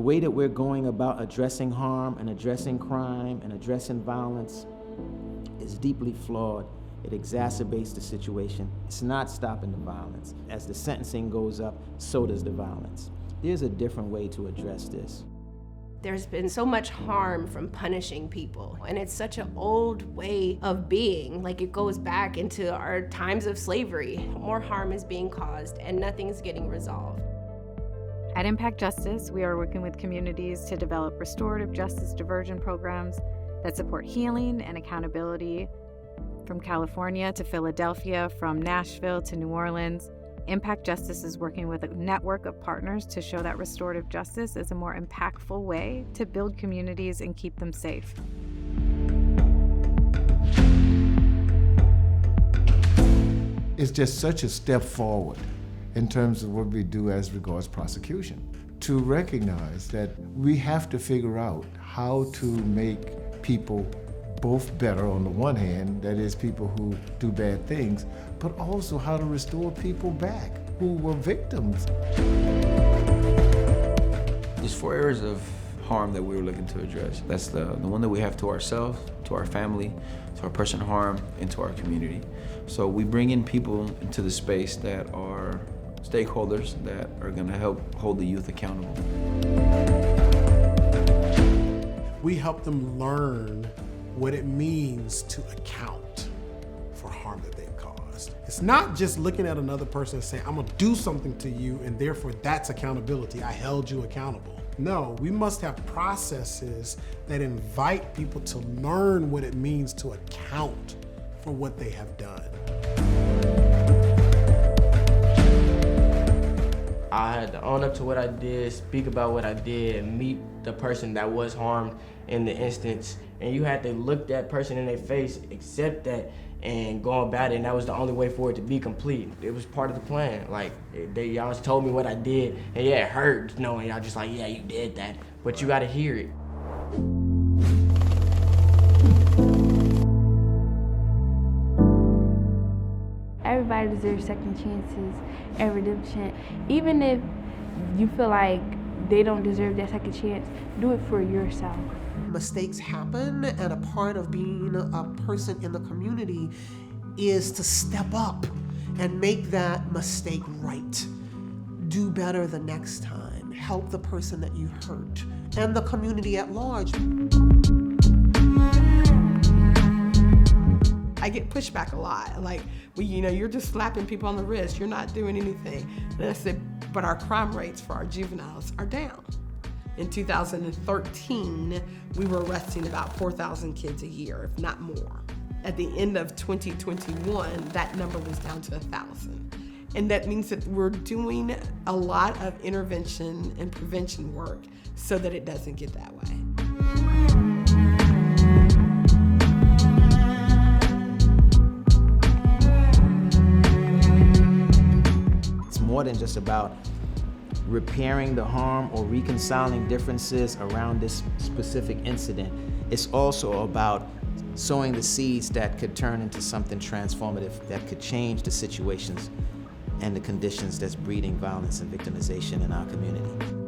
way that we're going about addressing harm and addressing crime and addressing violence is deeply flawed. It exacerbates the situation. It's not stopping the violence. As the sentencing goes up, so does the violence. There's a different way to address this. There's been so much harm from punishing people, and it's such an old way of being. Like, it goes back into our times of slavery. More harm is being caused, and nothing's getting resolved. At Impact Justice, we are working with communities to develop restorative justice diversion programs that support healing and accountability. From California to Philadelphia, from Nashville to New Orleans, Impact Justice is working with a network of partners to show that restorative justice is a more impactful way to build communities and keep them safe. It's just such a step forward in terms of what we do as regards prosecution, to recognize that we have to figure out how to make people both better on the one hand, that is people who do bad things, but also how to restore people back who were victims. There's 4 areas of harm that we were looking to address. That's the one that we have to ourselves, to our family, to our person harmed, and to our community. So we bring in people into the space that are stakeholders that are going to help hold the youth accountable. We help them learn what it means to account for harm that they've caused. It's not just looking at another person and saying, I'm gonna do something to you and therefore that's accountability, I held you accountable. No, we must have processes that invite people to learn what it means to account for what they have done. I had to own up to what I did, speak about what I did, and meet the person that was harmed in the instance. And you had to look that person in their face, accept that, and go about it, and that was the only way for it to be complete. It was part of the plan. Like, y'all just told me what I did, and yeah, it hurt knowing y'all just like, yeah, you did that, but you gotta hear it. Everybody deserves second chances and redemption. Even if you feel like they don't deserve that second chance, do it for yourself. Mistakes happen, and a part of being a person in the community is to step up and make that mistake right. Do better the next time. Help the person that you hurt and the community at large. I get pushback a lot. Like, well, you're just slapping people on the wrist. You're not doing anything. And I said, but our crime rates for our juveniles are down. In 2013, we were arresting about 4,000 kids a year, if not more. At the end of 2021, that number was down to 1,000. And that means that we're doing a lot of intervention and prevention work so that it doesn't get that way. It's more than just about repairing the harm or reconciling differences around this specific incident. It's also about sowing the seeds that could turn into something transformative, that could change the situations and the conditions that's breeding violence and victimization in our community.